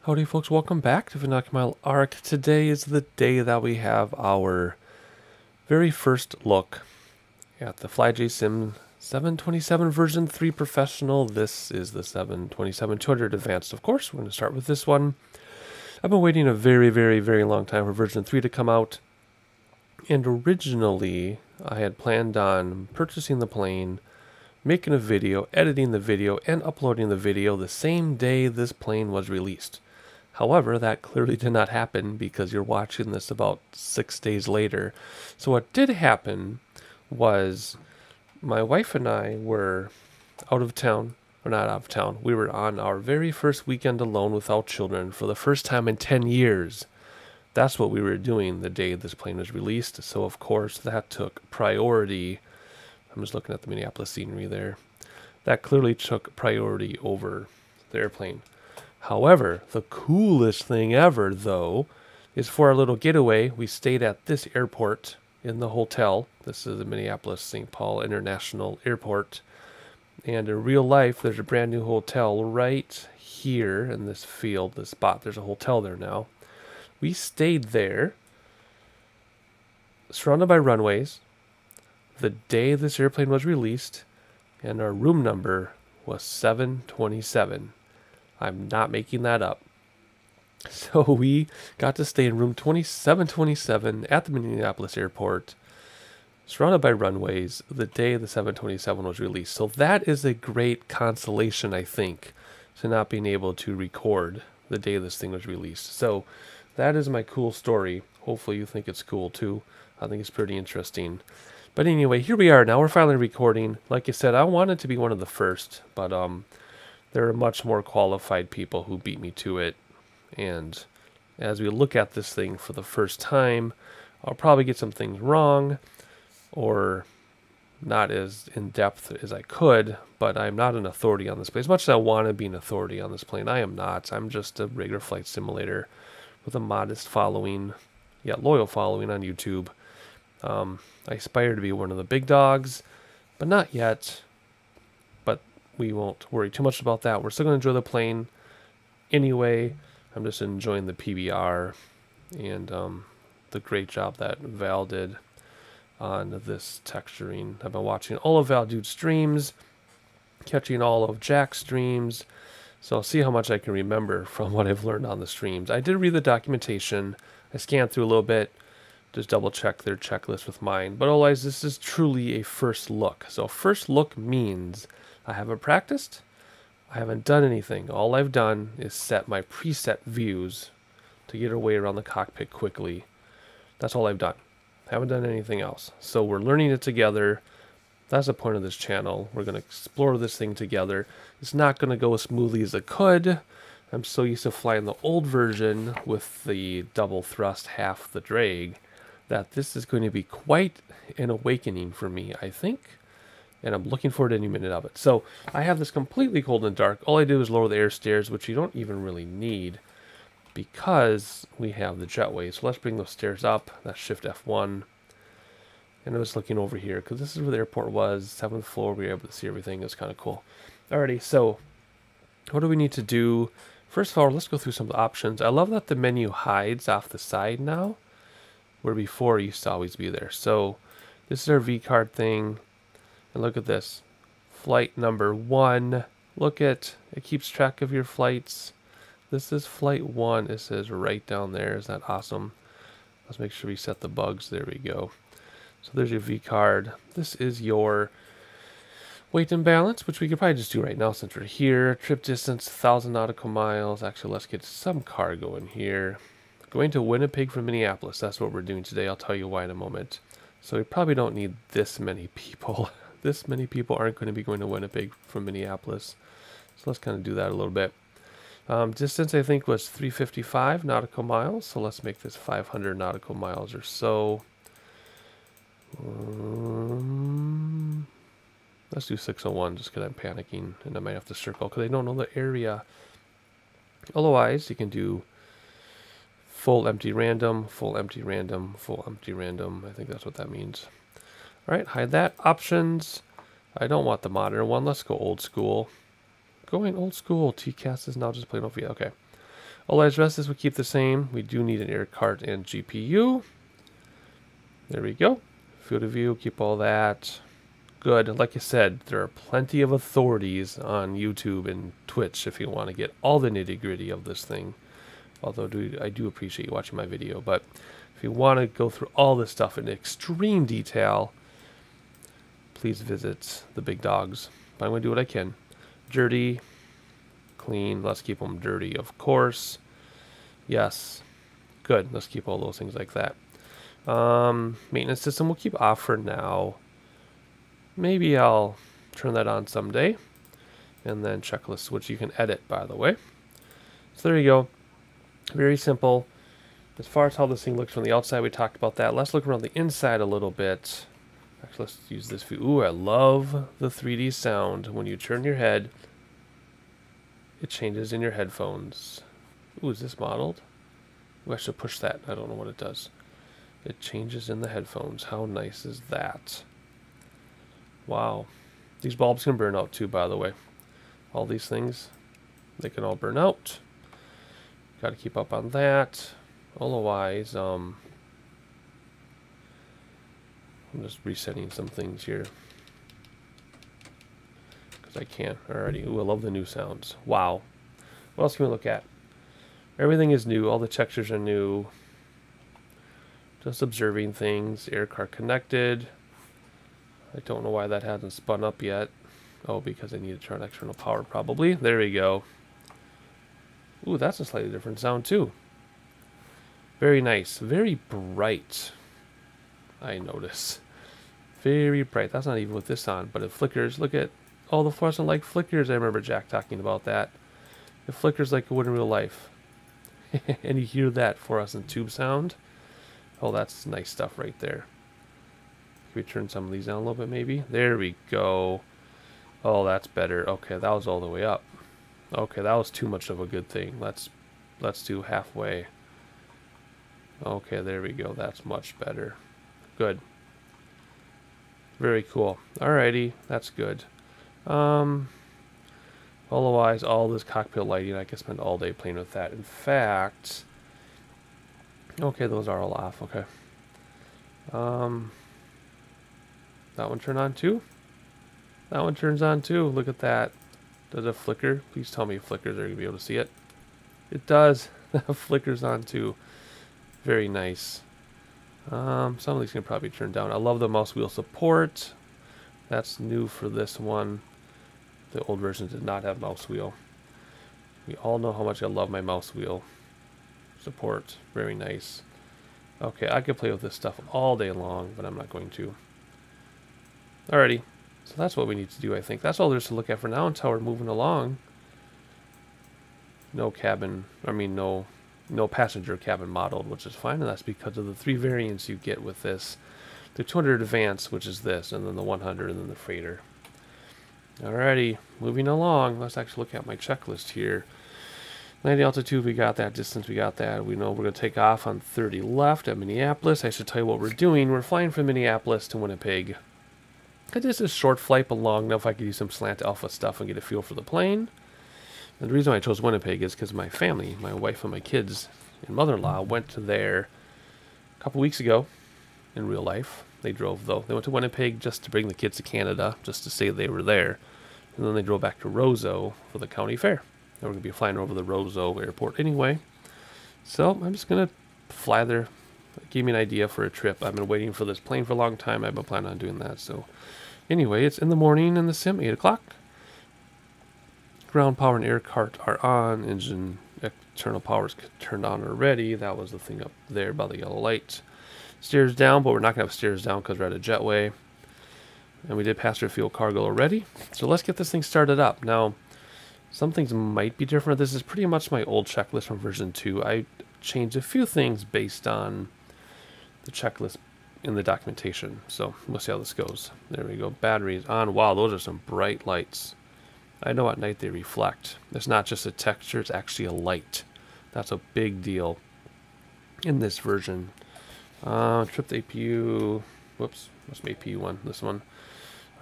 Howdy folks, welcome back to Mile Arc. Today is the day that we have our very first look at the FlyJSim 727 version 3 Professional. This is the 727-200 Advanced, of course. We're going to start with this one. I've been waiting a very long time for version 3 to come out. And originally, I had planned on purchasing the plane, making a video, editing the video, and uploading the video the same day this plane was released. However, that clearly did not happen because you're watching this about 6 days later. So what did happen was my wife and I were out of town, or not out of town. We were on our very first weekend alone without children for the first time in 10 years. That's what we were doing the day this plane was released. So of course that took priority. I'm just looking at the Minneapolis scenery there. That clearly took priority over the airplane. However, the coolest thing ever, though, is for our little getaway, we stayed at this airport in the hotel. This is the Minneapolis-St. Paul International Airport. And in real life, there's a brand new hotel right here in this field, this spot. There's a hotel there now. We stayed there, surrounded by runways, the day this airplane was released, and our room number was 727. I'm not making that up. So we got to stay in room 2727 at the Minneapolis airport, surrounded by runways, the day the 727 was released. So that is a great consolation, I think, to not being able to record the day this thing was released. So that is my cool story. Hopefully you think it's cool too. I think it's pretty interesting. But anyway, here we are now. We're finally recording. Like I said, I wanted to be one of the first, but there are much more qualified people who beat me to it. And as we look at this thing for the first time, I'll probably get some things wrong or not as in depth as I could, but I'm not an authority on this plane. As much as I want to be an authority on this plane, I am not. I'm just a regular flight simulator with a modest following, yet loyal following on YouTube. I aspire to be one of the big dogs, but not yet. We won't worry too much about that. We're still going to enjoy the plane anyway. I'm just enjoying the PBR and the great job that Val did on this texturing. I've been watching all of Val Dude's streams, catching all of Jack's streams, so I'll see how much I can remember from what I've learned on the streams. I did read the documentation. I scanned through a little bit, just double check their checklist with mine. But otherwise, this is truly a first look. So first look means I haven't practiced. I haven't done anything. All I've done is set my preset views to get away around the cockpit quickly. That's all I've done. I haven't done anything else. So we're learning it together. That's the point of this channel. We're going to explore this thing together. It's not going to go as smoothly as it could. I'm so used to flying the old version with the double thrust, half the drag, that this is going to be quite an awakening for me, I think. And I'm looking forward to any minute of it. So I have this completely cold and dark. All I do is lower the air stairs, which you don't even really need because we have the jetway. So let's bring those stairs up. That's Shift F1. And I was looking over here because this is where the airport was. 7th floor. We were able to see everything. It was kind of cool. Alrighty, so what do we need to do? First of all, let's go through some of the options. I love that the menu hides off the side now, where before it used to always be there. So this is our V card thing. And look at this, flight number 1. Look at, it keeps track of your flights. This is flight 1. It says right down there. Is that awesome? Let's make sure we set the bugs. There we go. So there's your V card. This is your weight and balance, which we could probably just do right now since we're here. Trip distance, 1,000 nautical miles. Actually, let's get some cargo in here. Going to Winnipeg from Minneapolis. That's what we're doing today. I'll tell you why in a moment. So we probably don't need this many people. This many people aren't going to be going to Winnipeg from Minneapolis. So let's kind of do that a little bit. Distance, I think, was 355 nautical miles. So let's make this 500 nautical miles or so. Let's do 601 just because I'm panicking and I might have to circle because I don't know the area. Otherwise, you can do full empty random, full empty random, full empty random. I think that's what that means. All right, hide that. Options. I don't want the modern one. Let's go old school. Going old school. TCAS is now just plain OV. Okay. All the rest we keep the same. We do need an air cart and GPU. There we go. Field of view, keep all that. Good. Like I said, there are plenty of authorities on YouTube and Twitch if you want to get all the nitty-gritty of this thing. Although I do appreciate you watching my video. But if you want to go through all this stuff in extreme detail, please visit the big dogs. But I'm going to do what I can. Dirty, clean. Let's keep them dirty, of course. Yes. Good. Let's keep all those things like that. Maintenance system we'll keep off for now. Maybe I'll turn that on someday. And then checklist, which you can edit, by the way. So there you go. Very simple. As far as how this thing looks from the outside, we talked about that. Let's look around the inside a little bit. Actually, let's use this view. Ooh, I love the 3D sound. When you turn your head, it changes in your headphones. Ooh, is this modeled? Ooh, I should push that. I don't know what it does. It changes in the headphones. How nice is that? Wow. These bulbs can burn out too, by the way. All these things, they can all burn out. Got to keep up on that. Otherwise, I'm just resetting some things here. Because I can already. Ooh, I love the new sounds. Wow. What else can we look at? Everything is new. All the textures are new. Just observing things. Air car connected. I don't know why that hasn't spun up yet. Oh, because I need to turn external power probably. There we go. Ooh, that's a slightly different sound too. Very nice. Very bright. I notice. Very bright. That's not even with this on, but it flickers. Look at all the fluorescent light flickers. I remember Jack talking about that. It flickers like it would in real life. And you hear that fluorescent tube sound. Oh, that's nice stuff right there. Can we turn some of these down a little bit maybe? There we go. Oh, that's better. Okay, that was all the way up. Okay, that was too much of a good thing. Let's do halfway. Okay, there we go. That's much better. Good. Very cool. Alrighty, that's good. Otherwise, all this cockpit lighting, I could spend all day playing with that. In fact, okay, those are all off. Okay. That one turn on too? That one turns on too. Look at that. Does it flicker? Please tell me it flickers. Are you going to be able to see it? It does. Flickers on too. Very nice. Some of these can probably turn down. I love the mouse wheel support. That's new for this one. The old version did not have mouse wheel. We all know how much I love my mouse wheel support. Very nice. Okay, I could play with this stuff all day long, but I'm not going to. Alrighty. So that's what we need to do, I think. That's all there's to look at for now until we're moving along. No cabin, no passenger cabin modeled, which is fine, and that's because of the 3 variants you get with this. The 200 Advanced, which is this, and then the 100, and then the Freighter. Alrighty, moving along. Let's actually look at my checklist here. Landing altitude, we got that. Distance, we got that. We know we're going to take off on 30 left at Minneapolis. I should tell you what we're doing. We're flying from Minneapolis to Winnipeg. This is a short flight, but long enough I could use some slant alpha stuff and get a feel for the plane. And the reason why I chose Winnipeg is because my family, my wife and my kids and mother-in-law went to there a couple weeks ago in real life. They drove, though. They went to Winnipeg just to bring the kids to Canada, just to say they were there. And then they drove back to Roseau for the county fair. And we're going to be flying over the Roseau airport anyway. So I'm just going to fly there. It gave me an idea for a trip. I've been waiting for this plane for a long time. I've been planning on doing that. So anyway, it's in the morning in the sim, 8 o'clock. Ground power and air cart are on. Engine external power is turned on already. That was the thing up there by the yellow light. Stairs down, but we're not going to have stairs down because we're at a jetway. And we did passenger fuel cargo already. So let's get this thing started up. Now, some things might be different. This is pretty much my old checklist from version 2. I changed a few things based on the checklist in the documentation. So we'll see how this goes. There we go. Batteries on. Wow, those are some bright lights. I know at night they reflect. It's not just a texture, it's actually a light. That's a big deal in this version. Trip the APU. Whoops, must be APU one. This one.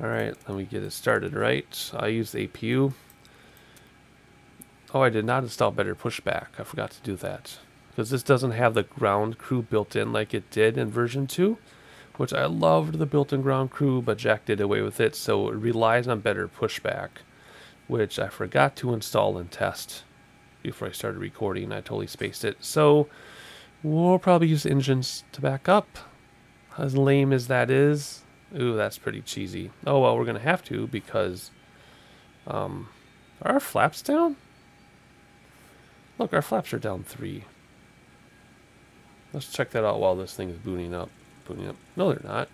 Alright, let me get it started, right? I use the APU. Oh, I did not install better pushback. I forgot to do that. Because this doesn't have the ground crew built in like it did in version 2. Which I loved the built-in ground crew, but Jack did away with it. So it relies on better pushback. Which I forgot to install and test before I started recording. I totally spaced it. So we'll probably use engines to back up. As lame as that is. Ooh, that's pretty cheesy. Oh, well, we're going to have to because... are our flaps down? Look, our flaps are down 3. Let's check that out while this thing is booting up. No, they're not.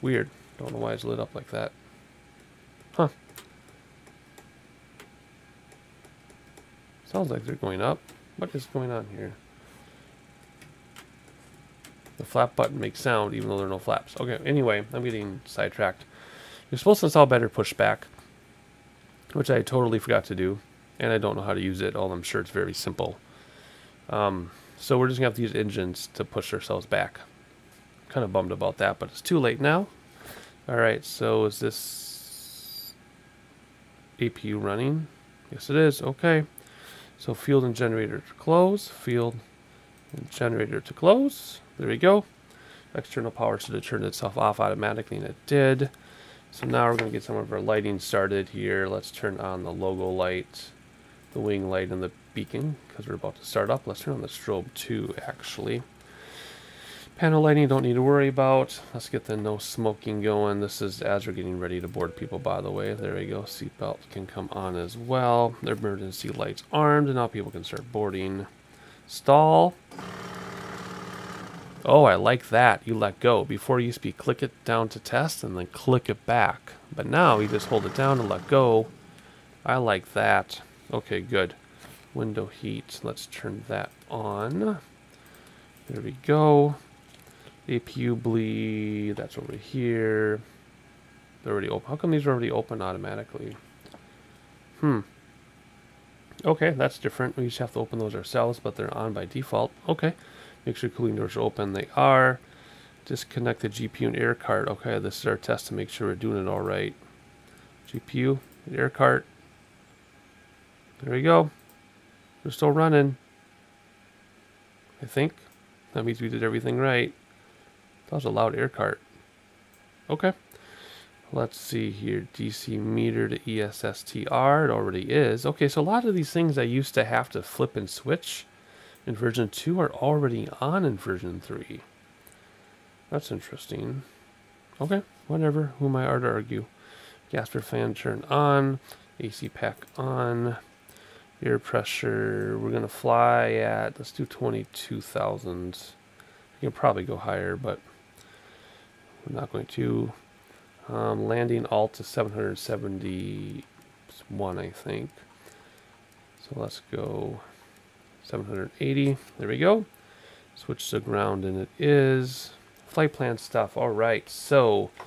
Weird. Don't know why it's lit up like that. Huh. Sounds like they're going up. What is going on here? The flap button makes sound even though there are no flaps. Okay, anyway, I'm getting sidetracked. You're supposed to install better pushback, which I totally forgot to do, and I don't know how to use it, although I'm sure it's very simple. So we're just going to have to use engines to push ourselves back. Kind of bummed about that, but it's too late now. Alright, so is this APU running? Yes, it is. Okay. So field and generator to close. Field and generator to close. There we go. External power should have turned itself off automatically, and it did. So now we're going to get some of our lighting started here. Let's turn on the logo light, the wing light, and the beacon, because we're about to start up. Let's turn on the strobe too, actually. Panel lighting, don't need to worry about. Let's get the no smoking going. This is as we're getting ready to board people, by the way. There we go. Seatbelt can come on as well. Their emergency lights armed, and now people can start boarding. Stall. Oh, I like that. You let go. Before it used to be click it down to test and then click it back. But now you just hold it down and let go. I like that. Okay, good. Window heat. Let's turn that on. There we go. APU bleed. That's over here. They're already open. How come these are already open automatically? Okay, that's different. We just have to open those ourselves, but they're on by default. Okay. Make sure cooling doors are open. They are. Disconnect the GPU and air cart. Okay, this is our test to make sure we're doing it all right. GPU, air cart. There we go. We're still running. I think. That means we did everything right. That was a loud air cart. Okay. Let's see here. DC meter to ESSTR. It already is. Okay, so a lot of these things I used to have to flip and switch in version 2 are already on in version 3. That's interesting. Okay, whatever. Who am I to argue? Gasper fan turned on. AC pack on. Air pressure. We're going to fly at, let's do 22,000. You can probably go higher, but we're not going to. Landing alt to 771, I think. So let's go 780. There we go. Switch to ground, and it is flight plan stuff. All right, so I'm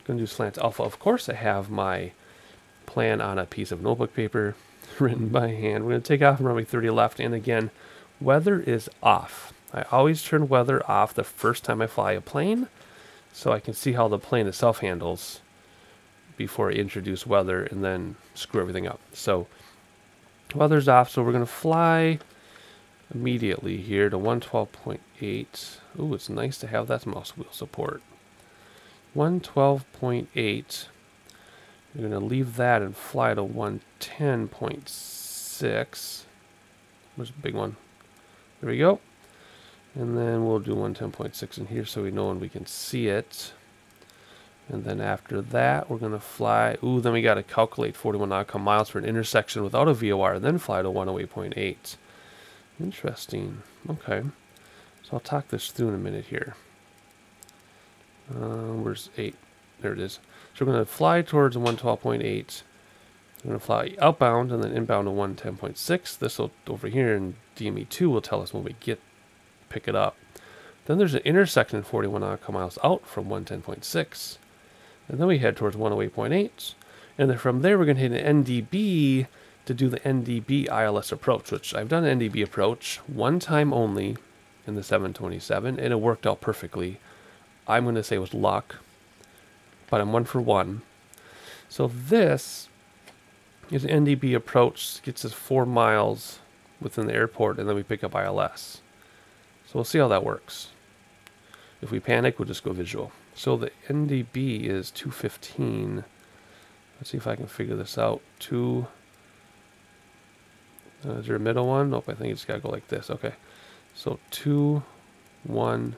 going to do slant alpha. Of course, I have my plan on a piece of notebook paper written by hand. We're going to take off runway 30 left, and again, weather is off. I always turn weather off the first time I fly a plane, so I can see how the plane itself handles before I introduce weather and then screw everything up. So weather's off, so we're going to fly immediately here to 112.8. Ooh, it's nice to have that mouse wheel support. 112.8. We're going to leave that and fly to 110.6. Where's the big one? There we go. And then we'll do 110.6 in here so we know when we can see it. And then after that, we're going to fly. Ooh, then we got to calculate 41 nautical miles for an intersection without a VOR, and then fly to 108.8. Interesting. Okay. So I'll talk this through in a minute here. Where's 8? There it is. So we're going to fly towards 112.8. We're going to fly outbound and then inbound to 110.6. This will, over here in DME2, will tell us when we pick it up. Then there's an intersection 41 nautical miles out from 110.6. And then we head towards 108.8. And then from there, we're going to hit an NDB to do the NDB ILS approach, which I've done an NDB approach one time only in the 727, and it worked out perfectly. I'm going to say it was luck, but I'm 1 for 1. So this is NDB approach, gets us 4 miles within the airport, and then we pick up ILS. So we'll see how that works. If we panic, we'll just go visual. So the NDB is 215. Let's see if I can figure this out. Is there a middle one? Nope, I think it's got to go like this. Okay. So 215.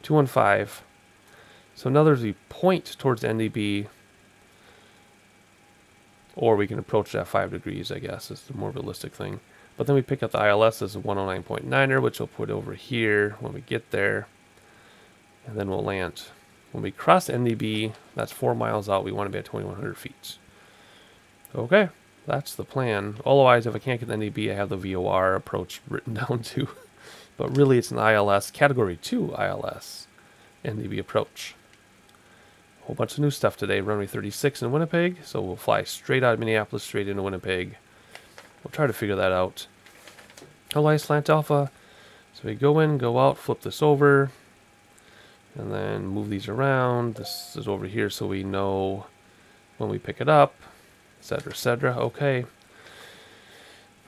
215. So in other words, we point towards NDB, or we can approach it at 5 degrees, I guess, is the more realistic thing. But then we pick up the ILS as a 109.9er, which we'll put over here when we get there. And then we'll land. When we cross NDB, that's 4 miles out. We want to be at 2,100 feet. Okay, that's the plan. Otherwise, if I can't get the NDB, I have the VOR approach written down too. But really, it's an ILS, Category 2 ILS, NDB approach. A whole bunch of new stuff today. Runway 36 in Winnipeg. So we'll fly straight out of Minneapolis, straight into Winnipeg. We'll try to figure that out. Hawaii Slant Alpha. So we go in, go out, flip this over, and then move these around. This is over here so we know when we pick it up, etc., etc. Okay.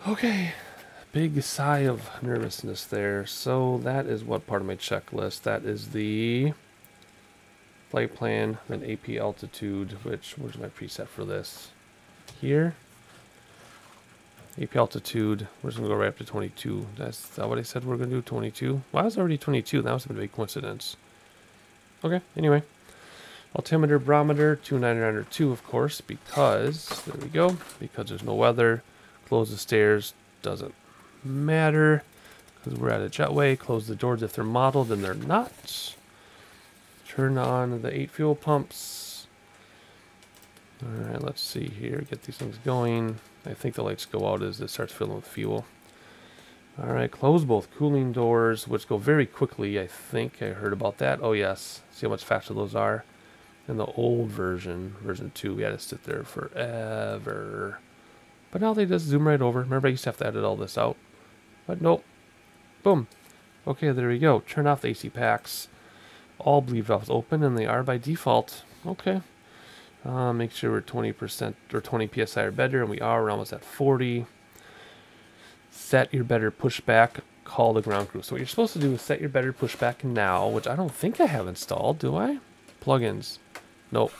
Okay. Big sigh of nervousness there. So that is what part of my checklist. That is the flight plan, then AP altitude, which, where's my preset for this? Here. AP altitude, we're just going to go right up to 22. Is that what I said we're going to do, 22? Well, I was already 22. That was a big coincidence. Okay, anyway. Altimeter, barometer, 29902, of course, because, there we go, because there's no weather. Close the stairs, doesn't matter, because we're at a jetway. Close the doors if they're modeled, and they're not. Turn on the 8 fuel pumps. Alright, let's see here, get these things going. I think the lights go out as it starts filling with fuel. Alright, close both cooling doors, which go very quickly, I think. I heard about that. Oh yes, see how much faster those are. In the old version, version 2, we had to sit there forever. But now they just zoom right over. Remember, I used to have to edit all this out. But nope. Boom. Okay, there we go. Turn off the AC packs. All bleed valves open, and they are by default. Okay. Make sure we're 20% or 20 psi or better, and we are. We're almost at 40. Set your better pushback. Call the ground crew. So what you're supposed to do is set your better pushback now, which I don't think I have installed, do I? Plugins. Nope.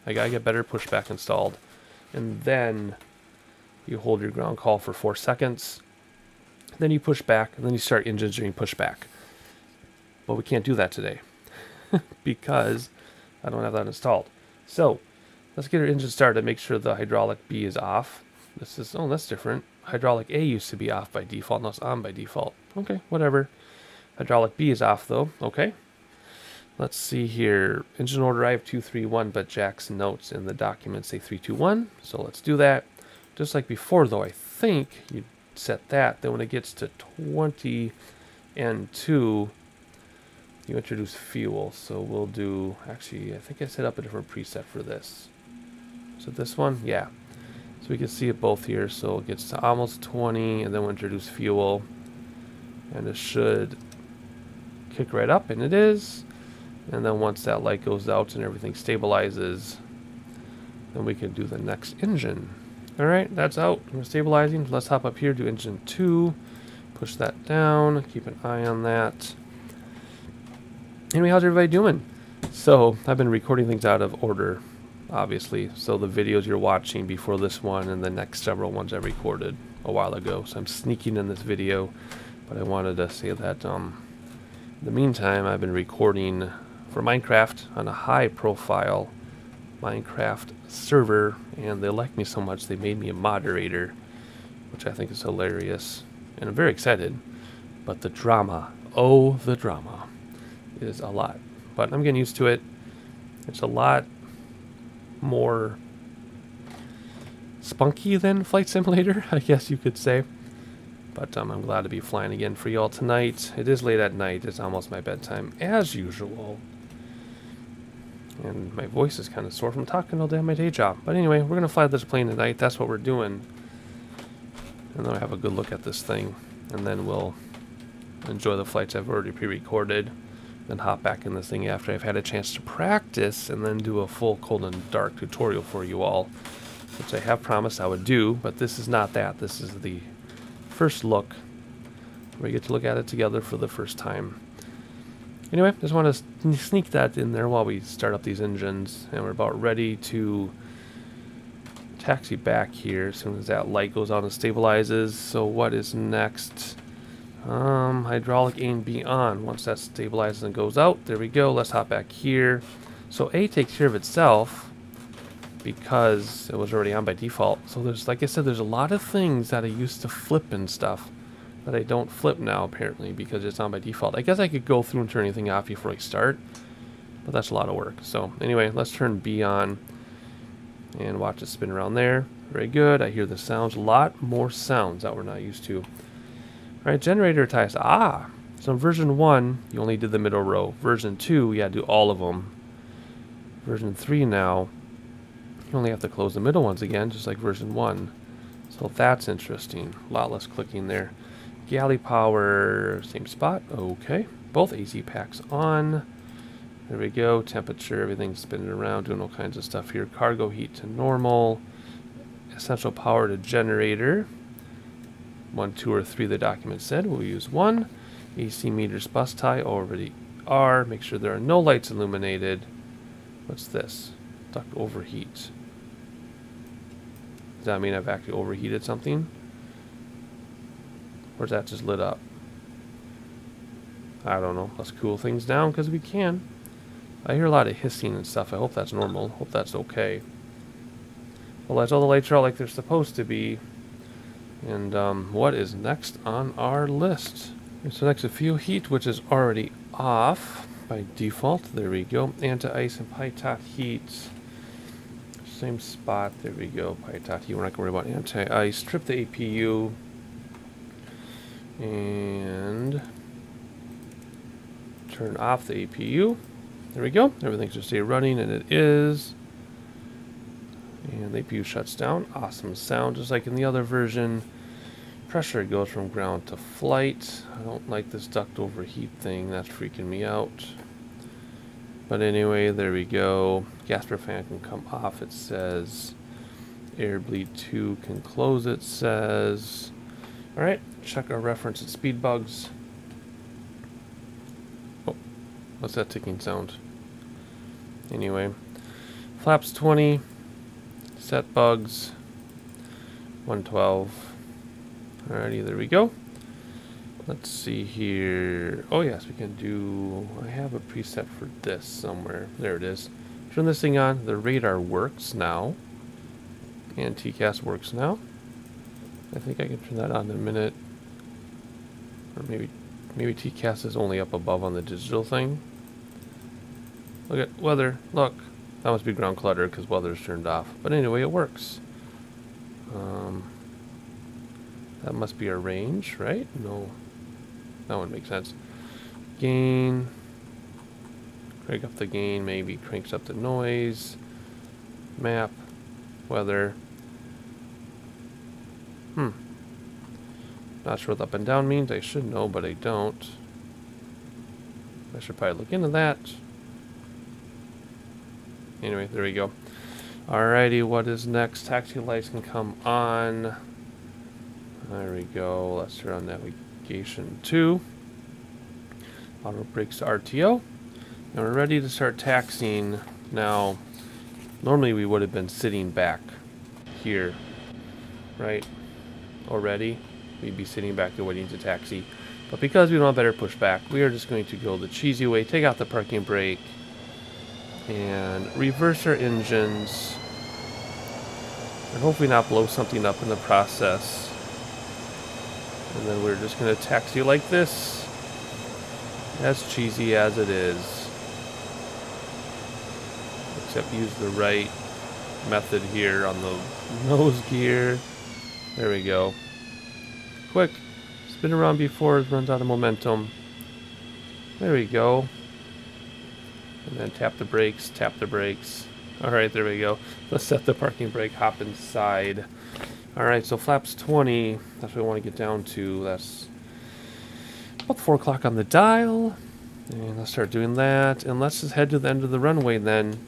I gotta get better pushback installed. And then you hold your ground call for 4 seconds. Then you push back, and then you start engines during pushback. But we can't do that today because I don't have that installed. So let's get our engine started. Make sure the hydraulic B is off. This is, oh, that's different. Hydraulic A used to be off by default. Now it's on by default. Okay, whatever. Hydraulic B is off though. Okay. Let's see here. Engine order, I have 231, but Jack's notes in the document say 321. So let's do that. Just like before though, I think you set that. Then when it gets to 20 and 2, you introduce fuel. So we'll do, actually, I think I set up a different preset for this. So this one, yeah. So we can see it both here. So it gets to almost 20, and then we'll introduce fuel. And it should kick right up, and it is. And then once that light goes out and everything stabilizes, then we can do the next engine. Alright, that's out. We're stabilizing. Let's hop up here, do engine 2. Push that down. Keep an eye on that. Anyway, how's everybody doing? So, I've been recording things out of order, obviously. So the videos you're watching before this one and the next several ones I recorded a while ago. So I'm sneaking in this video. But I wanted to say that in the meantime, I've been recording for Minecraft on a high-profile Minecraft server, and they like me so much they made me a moderator, which I think is hilarious, and I'm very excited. But the drama, oh, the drama, is a lot. But I'm getting used to it. It's a lot more spunky than Flight Simulator, I guess you could say. But I'm glad to be flying again for y'all tonight. It is late at night. It's almost my bedtime, as usual. And my voice is kind of sore from talking all day on my day job. But anyway, we're going to fly this plane tonight. That's what we're doing. And then I'll have a good look at this thing. And then we'll enjoy the flights I've already pre-recorded. Then hop back in this thing after I've had a chance to practice. And then do a full cold and dark tutorial for you all. which I have promised I would do, but this is not that. This is the first look. We get to look at it together for the first time. Anyway, just want to sneak that in there while we start up these engines, and we're about ready to taxi back here as soon as that light goes on and stabilizes. So what is next? Hydraulic A and B on. Once that stabilizes and goes out, there we go. Let's hop back here. So A takes care of itself because it was already on by default. So there's, like I said, there's a lot of things that I used to flip and stuff that I don't flip now apparently because it's on by default. I guess I could go through and turn anything off before I start, but that's a lot of work. So anyway, let's turn B on and watch it spin around there. Very good. I hear the sounds. A lot more sounds that we're not used to. All right, generator ties. Ah, so in version 1, you only did the middle row. Version 2, you had to do all of them. Version 3 now, you only have to close the middle ones again, just like version 1. So that's interesting. A lot less clicking there. Galley power, same spot. Okay. Both AC packs on. There we go. Temperature, everything's spinning around, doing all kinds of stuff here. Cargo heat to normal. Essential power to generator. 1, 2, or 3 the document said. We'll use 1. AC meters bus tie already are. Make sure there are no lights illuminated. What's this? Duct overheat. Does that mean I've actually overheated something? Or is that just lit up? I don't know. Let's cool things down because we can. I hear a lot of hissing and stuff. I hope that's normal. Hope that's okay. Well, as all the lights are out like they're supposed to be. And what is next on our list? So next, a fuel heat, which is already off by default. There we go. Anti-ice and pitot heat. Same spot. There we go. Pitot heat. We're not going to worry about anti-ice. Strip the APU. And turn off the APU. There we go. Everything should stay running, and it is. And the APU shuts down. Awesome sound, just like in the other version. Pressure goes from ground to flight. I don't like this duct overheat thing. That's freaking me out. But anyway, there we go. Gasper fan can come off, it says. Air bleed 2 can close, it says. Alright, check our reference at speed bugs. Oh, what's that ticking sound? Anyway, flaps 20. Set bugs 112. Alrighty, there we go. Let's see here. Oh yes, we can do. I have a preset for this somewhere. There it is. Turn this thing on. The radar works now, and TCAS works now. I think I can turn that on in a minute, or maybe TCAS is only up above on the digital thing. Look at weather. Look. That must be ground clutter because weather's turned off. But anyway, it works. That must be our range, right? No. That would make sense. Gain. Crank up the gain, maybe cranks up the noise. Map. Weather. Not sure what up and down means. I should know, but I don't. I should probably look into that. Anyway, there we go. Alrighty, what is next? Taxi lights can come on. There we go. Let's turn on navigation 2. Auto brakes to RTO. And we're ready to start taxiing. Now, normally we would have been sitting back here, right? Already. We'd be sitting back there waiting to taxi. But because we don't have better pushback, we are just going to go the cheesy way, take out the parking brake, and reverse our engines, and hopefully not blow something up in the process. And then we're just going to taxi like this, as cheesy as it is, except use the right method here on the nose gear. There we go. Quick, spin around before it runs out of momentum. There we go. And then tap the brakes, tap the brakes. Alright, there we go. Let's set the parking brake, hop inside. Alright, so flaps 20, that's what we want to get down to. That's about 4 o'clock on the dial. And let's start doing that. And let's just head to the end of the runway then.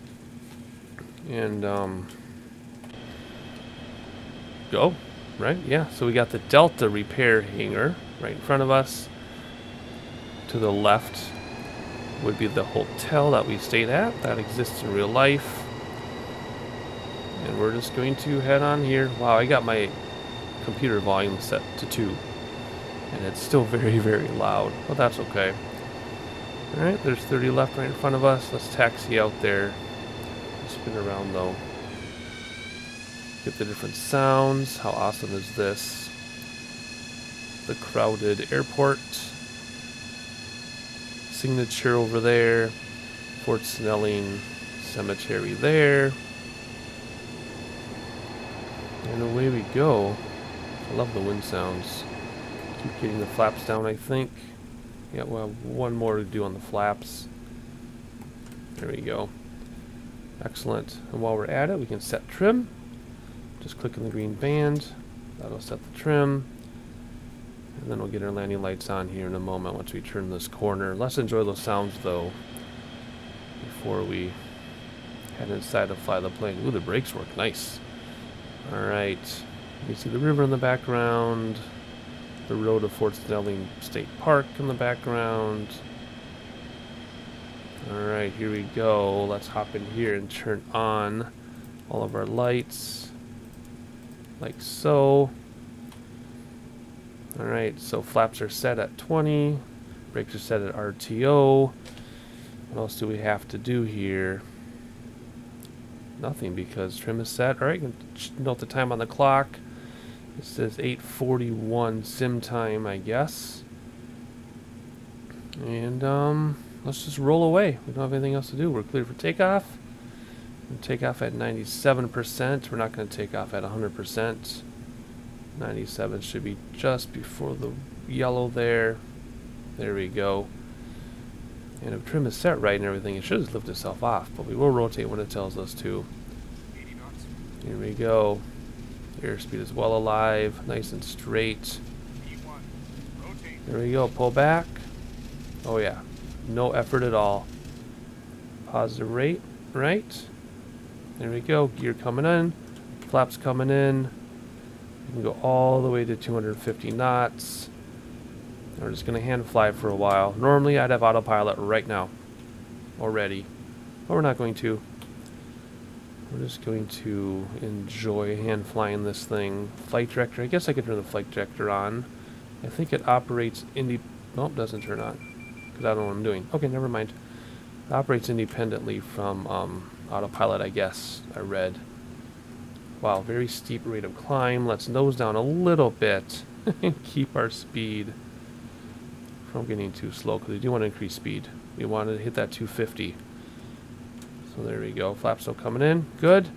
And go, right? Yeah, so we got the Delta repair hangar right in front of us. To the left would be the hotel that we stayed at. That exists in real life. And we're just going to head on here. Wow, I got my computer volume set to 2. And it's still very, very loud. But that's okay. Alright, there's 30 left right in front of us. Let's taxi out there. Spin around though. Get the different sounds. How awesome is this? The crowded airport. Signature over there. Fort Snelling Cemetery there. And away we go. I love the wind sounds. Keep getting the flaps down, I think. Yeah, we'll have one more to do on the flaps. There we go. Excellent. And while we're at it, we can set trim. Just click on the green band. That'll set the trim. And then we'll get our landing lights on here in a moment once we turn this corner. Let's enjoy those sounds, though, before we head inside to fly the plane. Ooh, the brakes work. Nice. Alright. You see the river in the background. The road of Fort Snelling State Park in the background. Alright, here we go. Let's hop in here and turn on all of our lights. Like so. Alright, so flaps are set at 20. Brakes are set at RTO. What else do we have to do here? Nothing, because trim is set. Alright, you can note the time on the clock. It says 8:41 sim time, I guess. And let's just roll away. We don't have anything else to do. We're clear for takeoff. We'll take off at 97%. We're not going to take off at 100%. 97 should be just before the yellow there. There we go. And if trim is set right and everything, it should just lift itself off. But we will rotate when it tells us to. Here we go. Airspeed is well alive, nice and straight. There we go, pull back. Oh yeah, no effort at all. Positive rate, right? There we go, gear coming in, flaps coming in. We can go all the way to 250 knots. We're just gonna hand fly for a while. Normally I'd have autopilot right now, already, but we're not going to. We're just going to enjoy hand flying this thing. Flight director. I guess I could turn the flight director on. I think it operates Nope, doesn't turn on. Because I don't know what I'm doing. Okay, never mind. It operates independently from autopilot, I guess. I read. Wow, very steep rate of climb. Let's nose down a little bit and keep our speed from getting too slow. Because we do want to increase speed. We want to hit that 250. So there we go. Flaps still coming in. Good.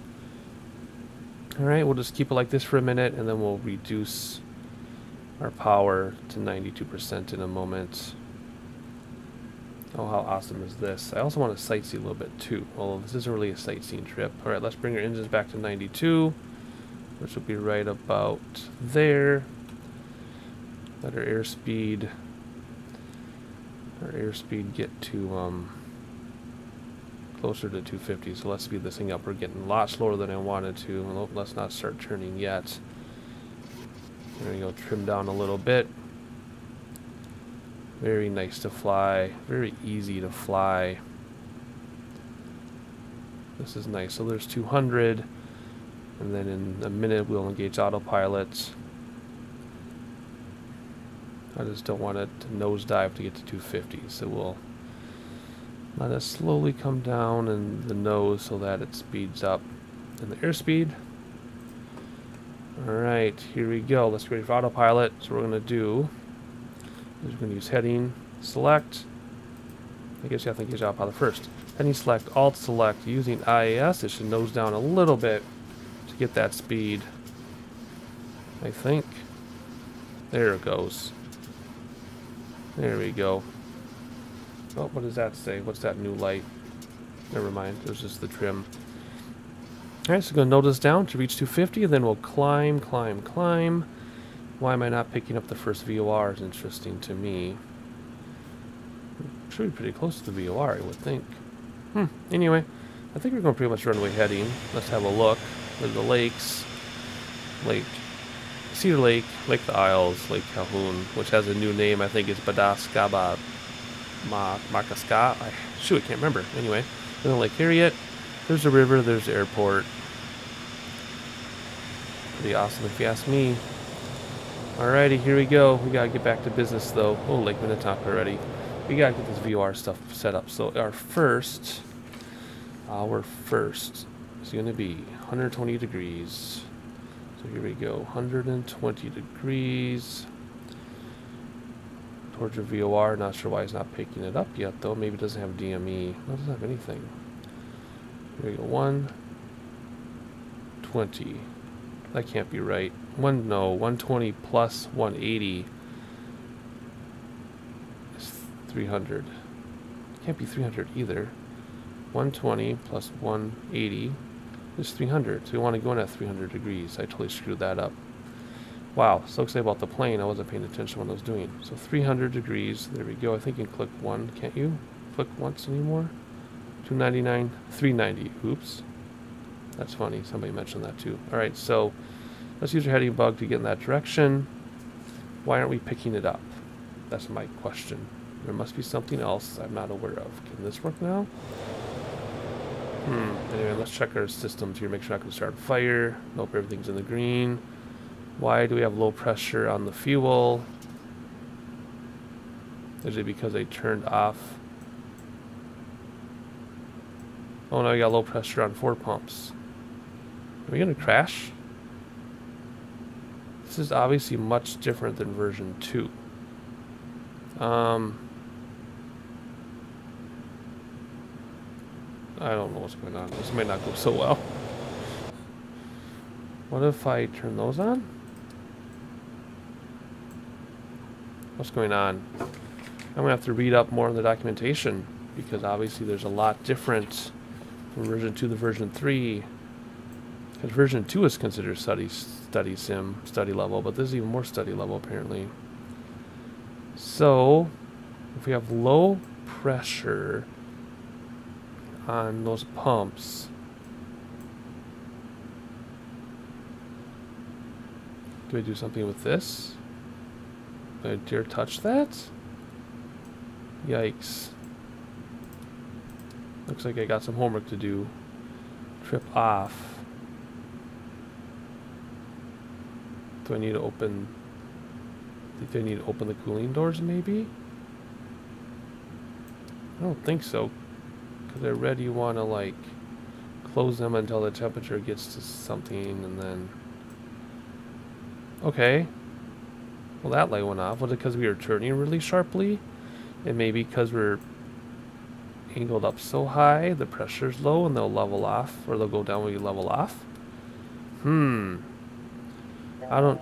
Alright, we'll just keep it like this for a minute and then we'll reduce our power to 92% in a moment. Oh, how awesome is this? I also want to sightsee a little bit too. Well, this isn't really a sightseeing trip. Alright, let's bring our engines back to 92, which will be right about there. Let our airspeed get to closer to 250, so let's speed this thing up. We're getting a lot slower than I wanted to. Well, let's not start turning yet. There we go, trim down a little bit. Very nice to fly, very easy to fly. This is nice. So there's 200, and then in a minute we'll engage autopilot. I just don't want it to nosedive to get to 250, so we'll let it slowly come down in the nose so that it speeds up in the airspeed. Alright, here we go. Let's get ready for autopilot. So what we're going to do is we're going to use heading, select. I guess you have to engage autopilot first. Heading select, alt select. Using IAS, it should nose down a little bit to get that speed. I think. There it goes. There we go. Oh, what does that say? What's that new light? Never mind. It was just the trim. Alright, so we're going to nose down to reach 250, and then we'll climb, climb, climb. Why am I not picking up the first VOR is interesting to me. Should be pretty close to the VOR, I would think. Anyway, I think we're going pretty much runway heading. Let's have a look. There's the lakes. Lake Cedar Lake, Lake the Isles, Lake Calhoun, which has a new name. I think it's Badaskaba Makaska. Shoot, I can't remember. Anyway, then Lake Harriet. There's a river. There's the airport. Pretty awesome if you ask me. Alrighty, here we go. We gotta get back to business though. Oh, Lake Minnetonka already. We gotta get this VOR stuff set up. So our first is gonna be 120 degrees. So here we go, 120 degrees towards your VOR. Not sure why it's not picking it up yet though. Maybe it doesn't have DME. No, it doesn't have anything. Here we go, 120. That can't be right. 120 plus 180 is 300. Can't be 300 either. 120 plus 180 is 300. So we want to go in at 300 degrees. I totally screwed that up. Wow, so excited about the plane. I wasn't paying attention when I was doing. So 300 degrees. There we go. I think you can click one, can't you? Click once anymore. 299, 390. Oops. That's funny. Somebody mentioned that too. All right, so let's use our heading bug to get in that direction. Why aren't we picking it up? That's my question. There must be something else I'm not aware of. Can this work now? Anyway, let's check our systems here. Make sure I can start fire. Nope, everything's in the green. Why do we have low pressure on the fuel? Is it because they turned off? Oh no, you got low pressure on 4 pumps. Are we gonna crash? This is obviously much different than version 2. I don't know what's going on. This might not go so well. What if I turn those on? What's going on? I'm gonna have to read up more on the documentation because obviously there's a lot different from version 2 to version 3. Because version 2 is considered study level, but this is even more study level apparently. So if we have low pressure on those pumps, do I do something with this? Do I dare touch that? Yikes. Looks like I got some homework to do. Trip off. Do I need to open... Do I need to open the cooling doors maybe? I don't think so. Because I read you want to like close them until the temperature gets to something and then... Okay. Well, that light went off. Was it because we were turning really sharply? And maybe because we're angled up so high, the pressure's low and they'll level off, or they'll go down when you level off? I don't...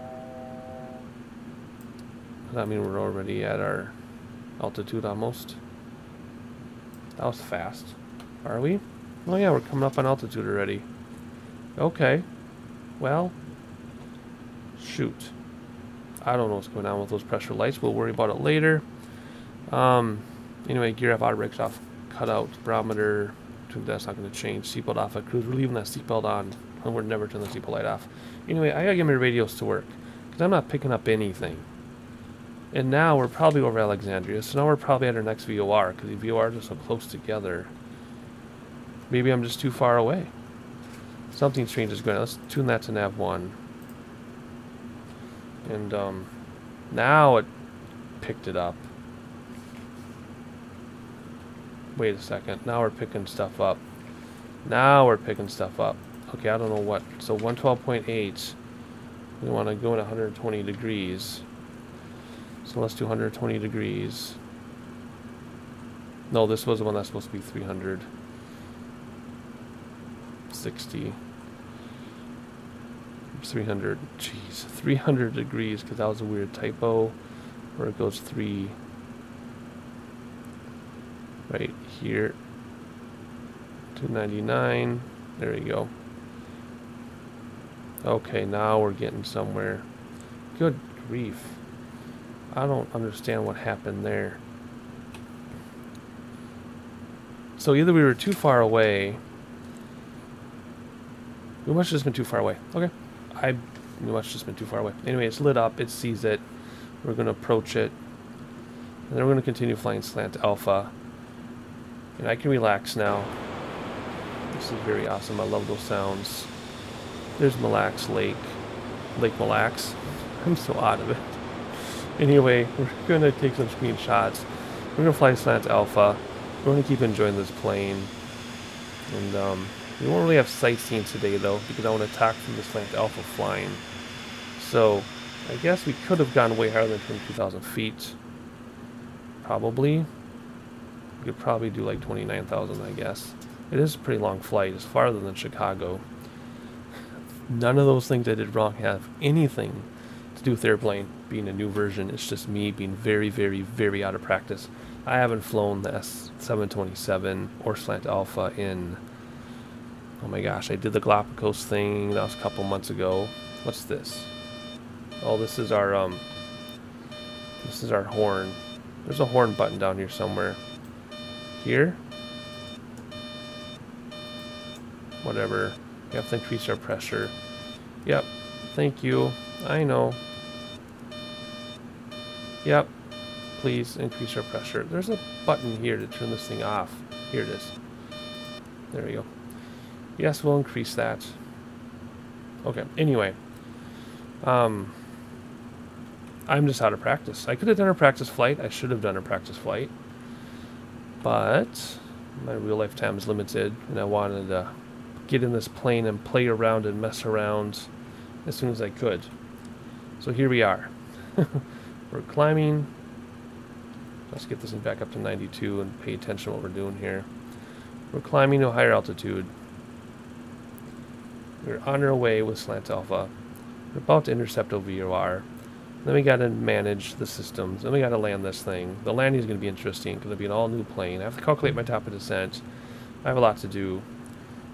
Does that mean we're already at our altitude almost? That was fast. Are we? Oh yeah, we're coming up on altitude already. Okay. Well, shoot. I don't know what's going on with those pressure lights. We'll worry about it later. Anyway, gear off, auto brakes off, cut out, barometer. That's not going to change. Seatbelt off at cruise. We're leaving that seatbelt on, and we're never turning the seatbelt light off. Anyway, I gotta get my radios to work because I'm not picking up anything. And now we're probably over Alexandria, so now we're probably at our next VOR because the VORs are so close together. Maybe I'm just too far away. Something strange is going on. Let's tune that to nav 1. And now it picked it up. Wait a second. Now we're picking stuff up. Now we're picking stuff up. Okay, I don't know what. So 112.8. We want to go at 120 degrees. So let's do 120 degrees. No, this was the one that's supposed to be 360. 300. Jeez, 300 degrees because that was a weird typo. Where it goes 3 right here. 299. There you go. Okay, now we're getting somewhere. Good grief. I don't understand what happened there. So either we were too far away. We must have just been too far away. Okay. must have just been too far away. Anyway, it's lit up. It sees it. We're going to approach it. And then we're going to continue flying slant alpha. And I can relax now. This is very awesome. I love those sounds. There's Mille Lacs Lake. Lake Mille Lacs. I'm so out of it. Anyway, we're going to take some screenshots. We're going to fly slant alpha. We're going to keep enjoying this plane. And we won't really have sightseeing today, though, because I want to talk from the slant alpha flying. So I guess we could have gone way higher than 22,000 feet. Probably. We could probably do like 29,000, I guess. It is a pretty long flight. It's farther than Chicago. None of those things I did wrong have anything to do with the airplane being a new version. It's just me being very, very, very out of practice. I haven't flown the S727 or slant alpha in, oh my gosh, I did the Galapagos thing. That was a couple months ago. What's this? Oh, this is our horn. There's a horn button down here somewhere. Here? Whatever. We have to increase our pressure. Yep. Thank you. I know. Yep. Please increase our pressure. There's a button here to turn this thing off. Here it is. There we go. Yes, we'll increase that. Okay. Anyway. I'm just out of practice. I could have done a practice flight. I should have done a practice flight. But my real life time is limited, and I wanted to get in this plane and play around and mess around as soon as I could. So here we are. We're climbing. Let's get this thing back up to 92 and pay attention to what we're doing here. We're climbing to a higher altitude. We're on our way with slant alpha. We're about to intercept OVOR. Then we got to manage the systems. Then we got to land this thing. The landing is going to be interesting because it'll be an all-new plane. I have to calculate my top of descent. I have a lot to do.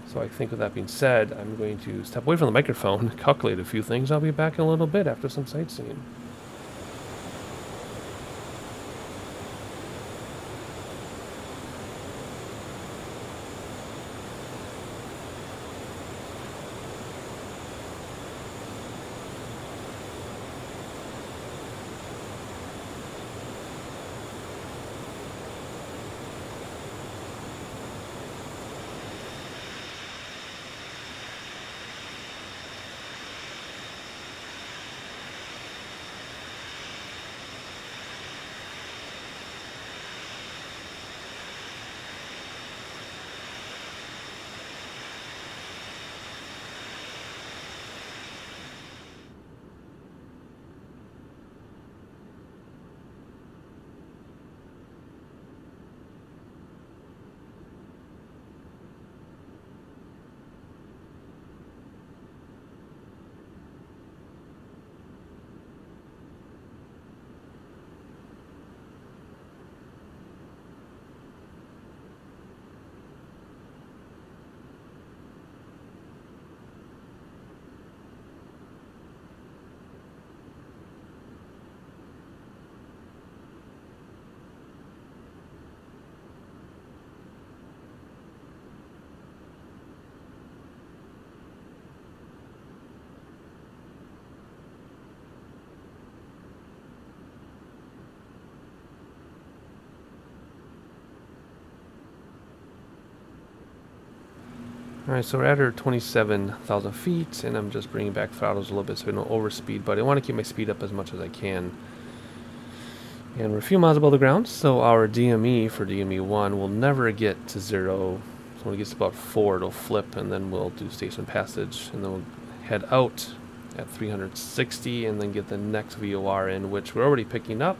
So I think with that being said, I'm going to step away from the microphone, calculate a few things. I'll be back in a little bit after some sightseeing. Alright, so we're at our 27,000 feet, and I'm just bringing back throttles a little bit so we don't overspeed, but I want to keep my speed up as much as I can. And we're a few miles above the ground, so our DME for DME1 will never get to 0. So when it gets to about 4, it'll flip, and then we'll do station passage, and then we'll head out at 360, and then get the next VOR in, which we're already picking up,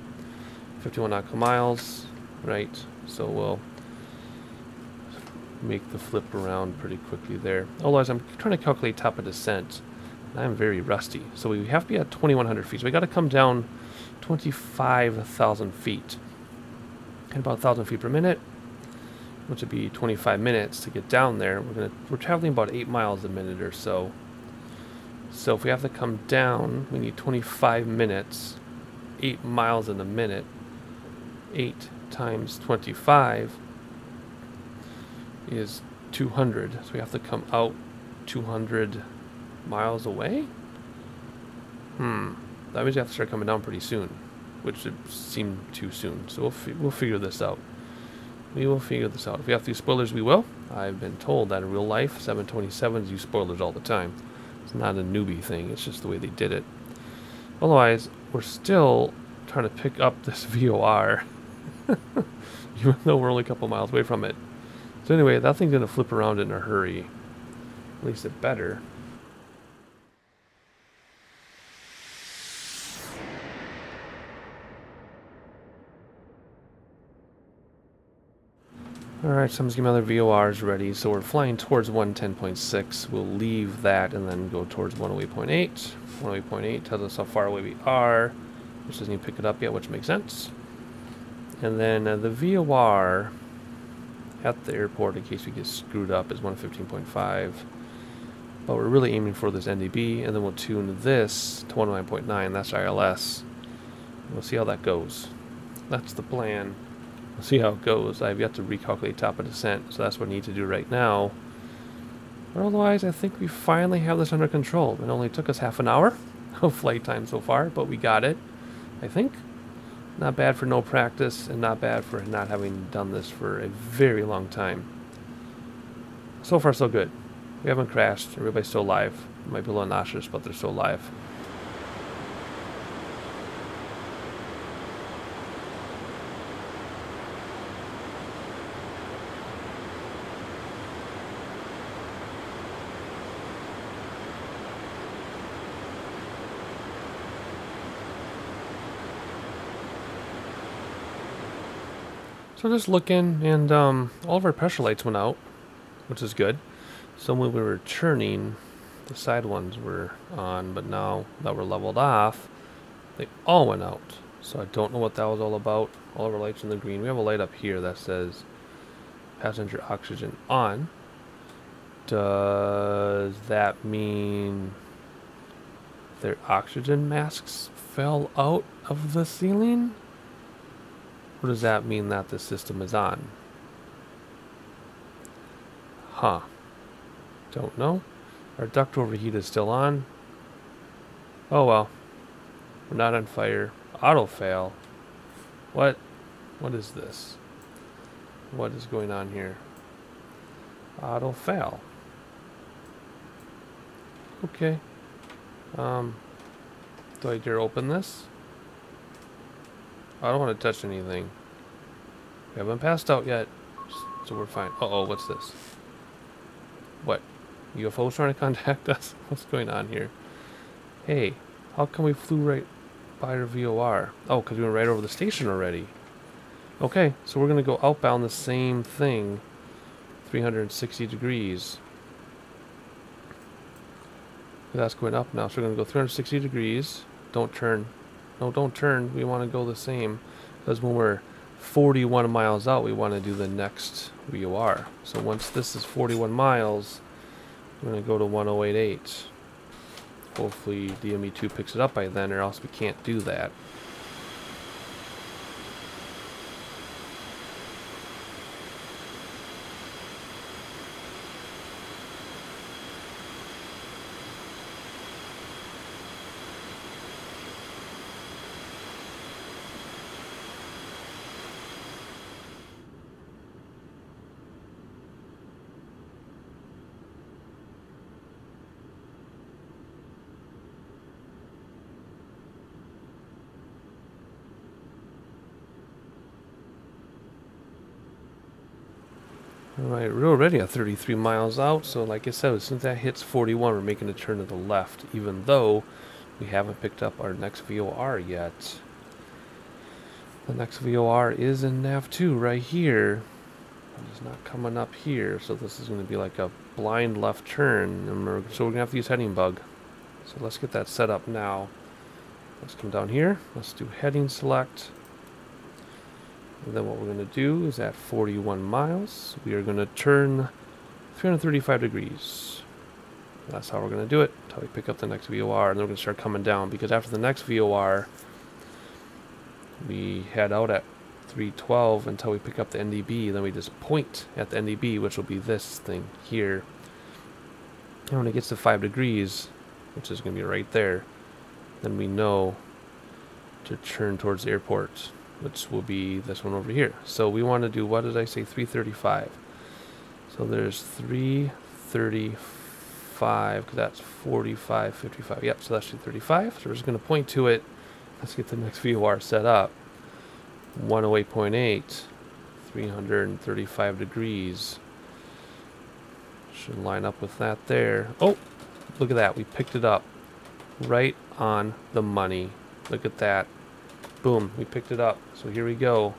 51 nautical miles, right? So we'll make the flip around pretty quickly there. Otherwise, I'm trying to calculate top of descent. I'm very rusty. So we have to be at 2,100 feet. So we got to come down 25,000 feet. At about 1,000 feet per minute, which would be 25 minutes to get down there. We're traveling about 8 miles a minute or so. So if we have to come down, we need 25 minutes, 8 miles in a minute. 8 times 25 is 200. So we have to come out 200 miles away. That means we have to start coming down pretty soon, which should seem too soon. So we'll figure this out. We will figure this out. If we have to use spoilers, we will. I've been told that in real life, 727s use spoilers all the time. It's not a newbie thing. It's just the way they did it. Otherwise, we're still trying to pick up this VOR, even though we're only a couple miles away from it. So anyway, that thing's going to flip around in a hurry. At least it better. Alright, so I'm just getting my other VORs ready. So we're flying towards 110.6. We'll leave that and then go towards 108.8. 108.8 tells us how far away we are, which doesn't even pick it up yet, which makes sense. And then the VOR at the airport, in case we get screwed up, is 115.5. But we're really aiming for this NDB, and then we'll tune this to 109.9. That's ILS. We'll see how that goes. That's the plan. We'll see how it goes. I've yet to recalculate top of descent, so that's what I need to do right now. But otherwise, I think we finally have this under control. It only took us half an hour of flight time so far, but we got it, I think. Not bad for no practice, and not bad for not having done this for a very long time. So far, so good. We haven't crashed. Everybody's still alive. It might be a little nauseous, but they're still alive. So just looking, and all of our pressure lights went out, which is good. So when we were churning, the side ones were on, but now that we're leveled off, they all went out. So I don't know what that was all about. All of our lights in the green. We have a light up here that says passenger oxygen on. Does that mean their oxygen masks fell out of the ceiling? Or does that mean that the system is on? Huh. Don't know. Our duct overheat is still on. Oh well. We're not on fire. Auto fail. What? What is this? What is going on here? Auto fail. Okay. Do I dare open this? I don't want to touch anything. We haven't passed out yet, so we're fine. Uh-oh, what's this? What? UFO's trying to contact us? What's going on here? Hey, how come we flew right by our VOR? Oh, because we went right over the station already. Okay, so we're going to go outbound the same thing, 360 degrees. That's going up now, so we're going to go 360 degrees. Don't turn. No, don't turn. We want to go the same. Because when we're 41 miles out, we want to do the next VOR. So once this is 41 miles, we're going to go to 108.8. Hopefully DME2 picks it up by then, or else we can't do that. Alright, we're already at 33 miles out, so like I said, as soon as that hits 41, we're making a turn to the left, even though we haven't picked up our next VOR yet. The next VOR is in NAV2 right here. It's not coming up here, so this is going to be like a blind left turn, and so we're going to have to use heading bug. So let's get that set up now. Let's come down here, let's do heading select. And then what we're going to do is at 41 miles, we are going to turn 335 degrees. That's how we're going to do it until we pick up the next VOR, and then we're going to start coming down, because after the next VOR, we head out at 312 until we pick up the NDB, then we just point at the NDB, which will be this thing here. And when it gets to 5 degrees, which is going to be right there, then we know to turn towards the airport, which will be this one over here. So we want to do, what did I say, 335. So there's 335, because that's 45, 55. Yep, so that's 335. So we're just going to point to it. Let's get the next VOR set up. 108.8, 335 degrees. Should line up with that there. Oh, look at that. We picked it up right on the money. Look at that. Boom, we picked it up. So here we go.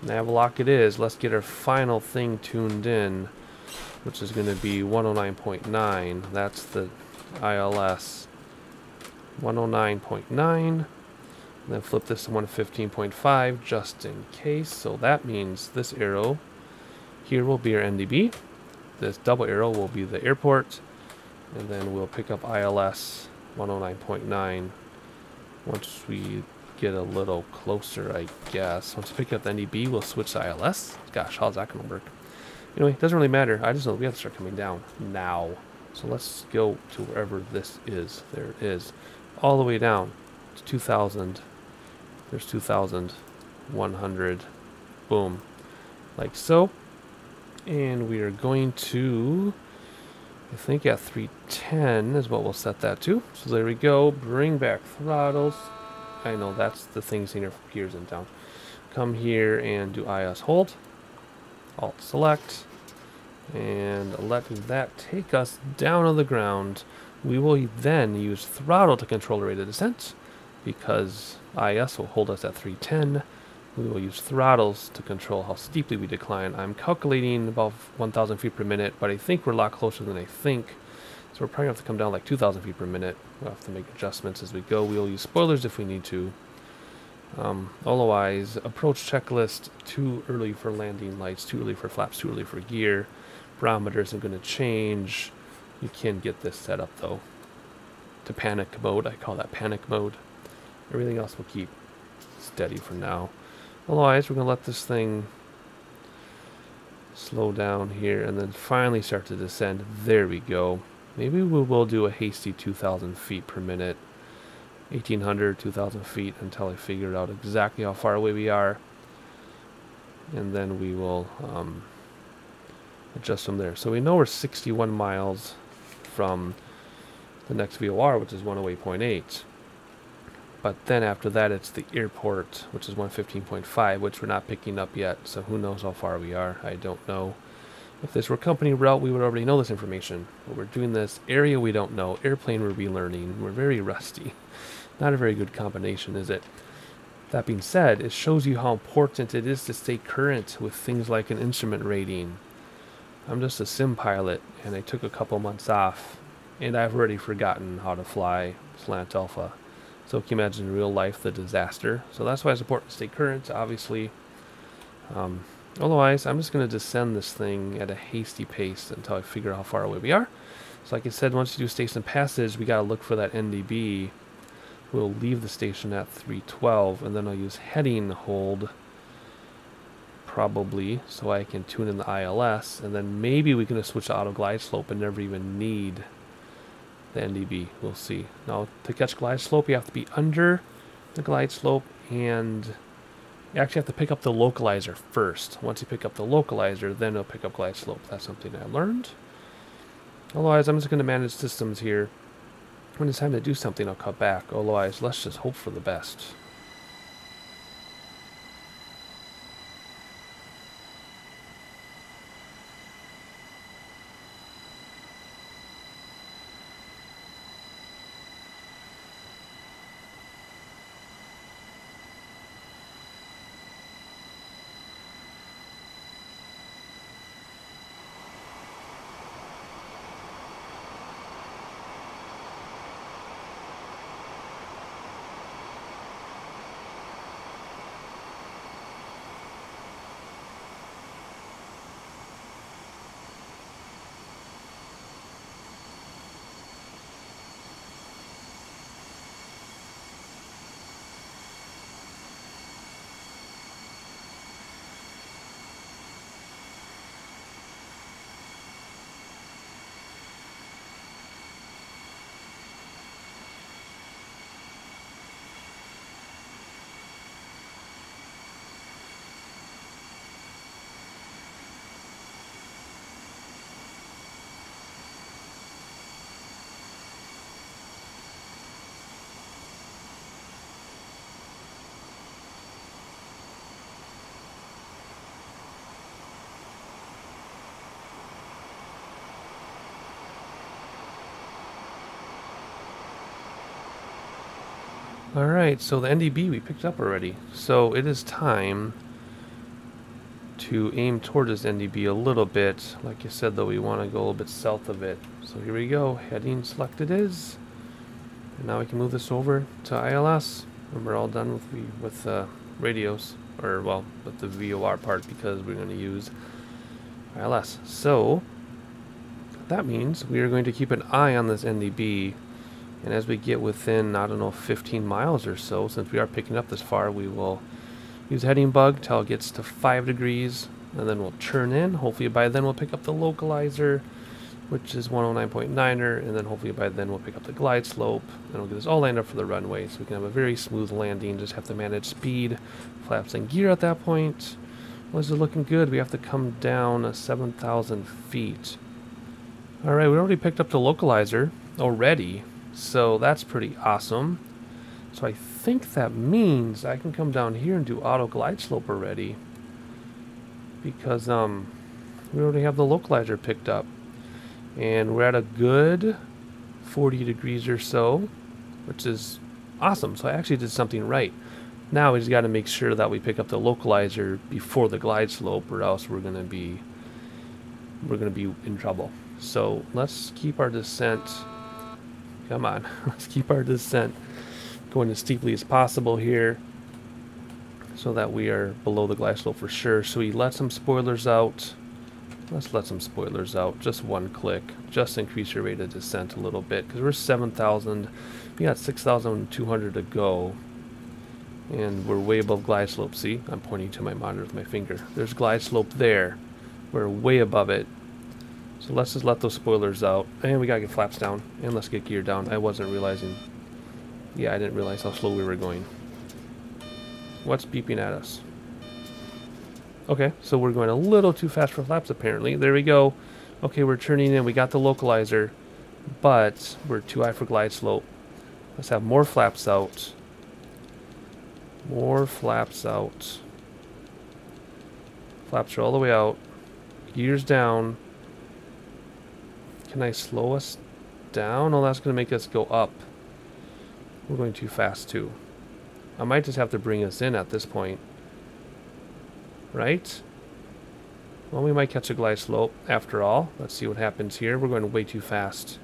Navlock it is. Let's get our final thing tuned in, which is going to be 109.9. That's the ILS. 109.9. Then flip this to 115.5 just in case. So that means this arrow here will be our NDB. This double arrow will be the airport. And then we'll pick up ILS 109.9 once we get a little closer, I guess. Once we pick up the NDB, we'll switch to ILS. Gosh, how's that going to work? Anyway, it doesn't really matter. I just know we have to start coming down now. So let's go to wherever this is. There it is. All the way down to 2,000. There's 2,100. Boom. Like so. And we are going to, I think at 310 is what we'll set that to. So there we go. Bring back throttles. I know that's the thing seen here for gears in town. Come here and do IS hold. Alt select. And let that take us down on the ground. We will then use throttle to control the rate of descent, because IS will hold us at 310. We will use throttles to control how steeply we decline. I'm calculating about 1,000 feet per minute, but I think we're a lot closer than I think. So we're probably going to have to come down like 2,000 feet per minute. We'll have to make adjustments as we go. We'll use spoilers if we need to. Otherwise, approach checklist, too early for landing lights, too early for flaps, too early for gear. Barometer isn't going to change. You can get this set up though to panic mode. I call that panic mode. Everything else will keep steady for now. Otherwise, we're going to let this thing slow down here and then finally start to descend. There we go. Maybe we will do a hasty 2,000 feet per minute. 1,800, 2,000 feet until I figure out exactly how far away we are. And then we will adjust from there. So we know we're 61 miles from the next VOR, which is 108.8. But then after that, it's the airport, which is 115.5, which we're not picking up yet. So who knows how far we are? I don't know. If this were company route, we would already know this information. But we're doing this area we don't know. Airplane we're relearning. We're very rusty. Not a very good combination, is it? That being said, it shows you how important it is to stay current with things like an instrument rating. I'm just a sim pilot, and I took a couple months off, and I've already forgotten how to fly slant alpha. So can you imagine in real life the disaster? So that's why it's important to stay current, obviously. Otherwise, I'm just going to descend this thing at a hasty pace until I figure out how far away we are. So like I said, once you do station passage, we got to look for that NDB. We'll leave the station at 312, and then I'll use heading hold, probably, so I can tune in the ILS, and then maybe we can just switch to auto glide slope and never even need the NDB. We'll see. Now, to catch glide slope, you have to be under the glide slope, and you actually have to pick up the localizer first. Once you pick up the localizer, then it'll pick up glide slope. That's something I learned. Otherwise, I'm just going to manage systems here. When it's time to do something, I'll cut back. Otherwise, let's just hope for the best. Alright, so the NDB we picked up already. So it is time to aim toward this NDB a little bit. Like I said, though, we want to go a little bit south of it. So here we go. Heading selected is. And now we can move this over to ILS. And we're all done with radios. Or, well, with the VOR part, because we're going to use ILS. So that means we are going to keep an eye on this NDB. And as we get within, I don't know, 15 miles or so, since we are picking up this far, we will use heading bug till it gets to 5 degrees, and then we'll churn in. Hopefully by then we'll pick up the localizer, which is 109.9er, and then hopefully by then we'll pick up the glide slope, and we'll get this all lined up for the runway, so we can have a very smooth landing. Just have to manage speed, flaps, and gear at that point. Well, this is looking good. We have to come down 7,000 feet. Alright, we already picked up the localizer already. So that's pretty awesome. So I think that means I can come down here and do auto glide slope already, because we already have the localizer picked up, and we're at a good 40 degrees or so, which is awesome. So I actually did something right. Now we just got to make sure that we pick up the localizer before the glide slope, or else we're gonna be in trouble. So let's keep our descent. Come on, let's keep our descent going as steeply as possible here, so that we are below the glide slope for sure. So we let some spoilers out. Let's let some spoilers out. Just one click. Just increase your rate of descent a little bit, because we're 7,000. We got 6,200 to go. And we're way above glide slope. See? I'm pointing to my monitor with my finger. There's glide slope there. We're way above it. So let's just let those spoilers out. And we gotta get flaps down. And let's get gear down. I wasn't realizing. Yeah, I didn't realize how slow we were going. What's beeping at us? Okay, so we're going a little too fast for flaps apparently. There we go. Okay, we're turning in. We got the localizer. But we're too high for glide slope. Let's have more flaps out. More flaps out. Flaps are all the way out. Gears down. Can I slow us down? Oh, that's going to make us go up. We're going too fast too. I might just have to bring us in at this point. Right? Well, we might catch a glide slope after all. Let's see what happens here. We're going way too fast.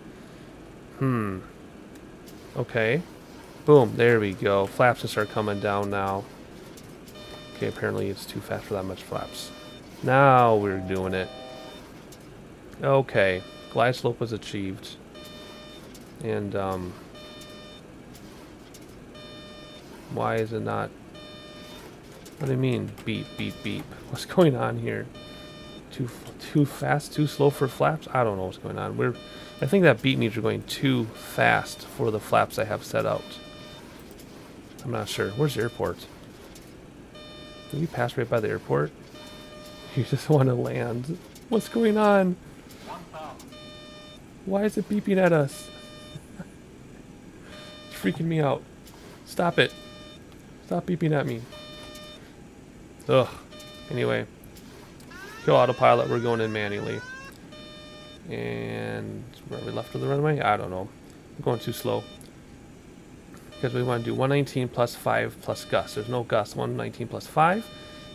Okay. Boom. There we go. Flaps just start coming down now. Okay, apparently it's too fast for that much flaps. Now we're doing it. Okay. Glide slope was achieved. And, why is it not? What do you mean? Beep, beep, beep. What's going on here? Too fast, too slow for flaps? I don't know what's going on. I think that beep means we're going too fast for the flaps I have set out. I'm not sure. Where's the airport? Did we pass right by the airport? You just want to land. What's going on? Why is it beeping at us? It's freaking me out. Stop it. Stop beeping at me. Ugh. Anyway. Kill autopilot. We're going in manually. And where are we left of the runway? I don't know. We're going too slow. Because we want to do 119 plus 5 plus gust. There's no gust. 119 plus 5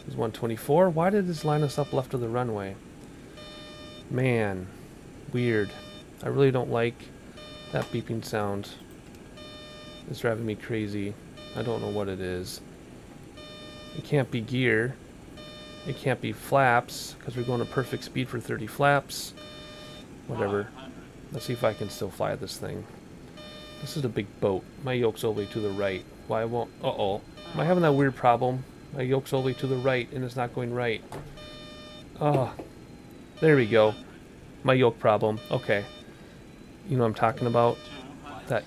is 124. Why did this line us up left of the runway? Man. Weird. I really don't like that beeping sound. It's driving me crazy. I don't know what it is. It can't be gear. It can't be flaps, because we're going to perfect speed for 30 flaps. Whatever. Let's see if I can still fly this thing. This is a big boat. My yoke's all the way to the right. Why won't... Uh-oh. Am I having that weird problem? My yoke's all the way to the right, and it's not going right. Oh. There we go. My yoke problem. Okay. You know what I'm talking about? That...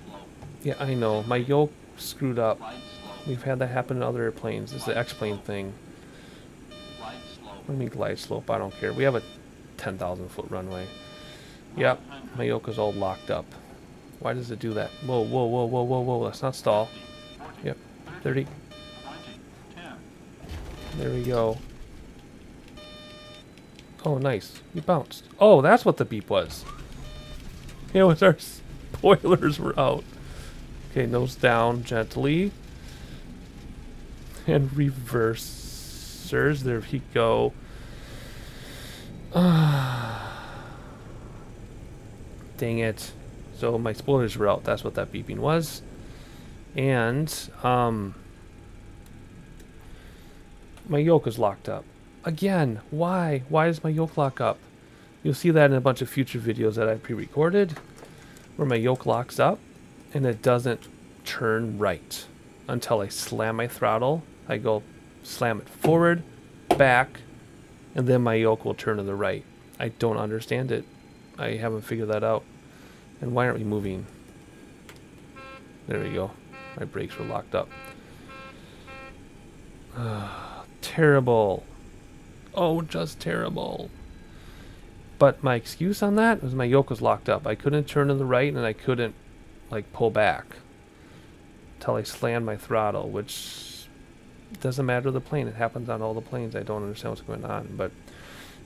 Yeah, I know. My yoke screwed up. We've had that happen in other airplanes. It's the X-plane thing. What do you mean glide slope? I don't care. We have a 10,000 foot runway. Yep. My yoke is all locked up. Why does it do that? Whoa, whoa, whoa, whoa, whoa, whoa. Let's not stall. Yep. 30. There we go. Oh, nice. You bounced. Oh, that's what the beep was. It was our spoilers were out. Okay, nose down gently. And reversers. There we go. Dang it. So my spoilers were out. That's what that beeping was. And my yoke is locked up. Again, why? Why does my yoke lock up? You'll see that in a bunch of future videos that I pre-recorded where my yoke locks up and it doesn't turn right until I slam my throttle. I go slam it forward, back, and then my yoke will turn to the right. I don't understand it. I haven't figured that out. And why aren't we moving? There we go. My brakes were locked up. Terrible. Oh, just terrible. But my excuse on that was my yoke was locked up. I couldn't turn to the right and I couldn't like pull back until I slammed my throttle, which doesn't matter to the plane. It happens on all the planes. I don't understand what's going on. But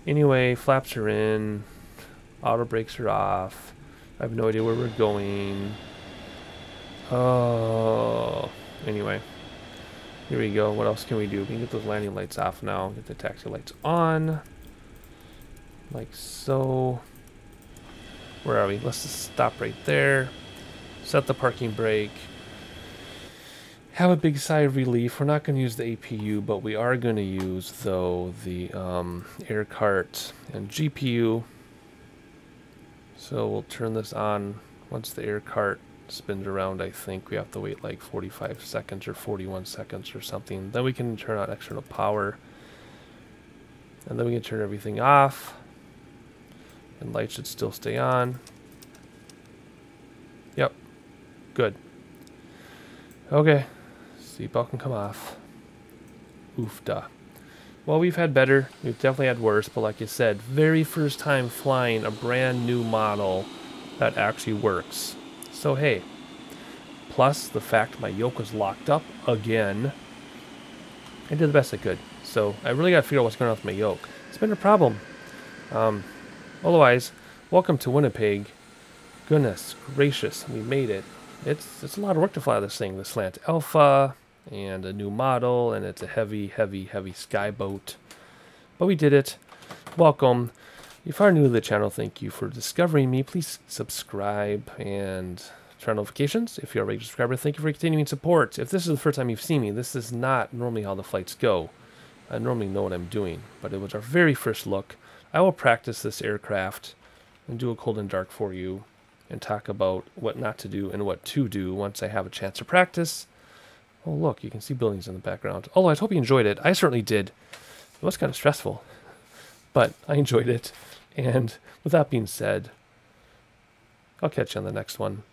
anyway, flaps are in. Auto brakes are off. I have no idea where we're going. Oh, anyway. Here we go. What else can we do? We can get those landing lights off now. Get the taxi lights on. Like so. Where are we? Let's just stop right there. Set the parking brake. Have a big sigh of relief. We're not going to use the APU, but we are going to use, though, the air cart and GPU. So we'll turn this on once the air cart spins around. I think we have to wait like 45 seconds or 41 seconds or something. Then we can turn on external power. And then we can turn everything off. And lights should still stay on. Yep. Good. Okay. Seatbelt can come off. Oofda. Well, we've had better. We've definitely had worse. But like you said, very first time flying a brand new model that actually works. So hey. Plus the fact my yoke was locked up again. I did the best I could. So I really got to figure out what's going on with my yoke. It's been a problem. Otherwise, welcome to Winnipeg. Goodness gracious, we made it. It's a lot of work to fly this thing. The Slant Alpha and a new model, and it's a heavy, heavy, heavy sky boat. But we did it. Welcome. If you are new to the channel, thank you for discovering me. Please subscribe and turn on notifications. If you're a regular subscriber, thank you for continuing support. If this is the first time you've seen me, this is not normally how the flights go. I normally know what I'm doing, but it was our very first look. I will practice this aircraft and do a cold and dark for you and talk about what not to do and what to do once I have a chance to practice. Oh, look, you can see buildings in the background. Oh, I hope you enjoyed it. I certainly did. It was kind of stressful, but I enjoyed it. And with that being said, I'll catch you on the next one.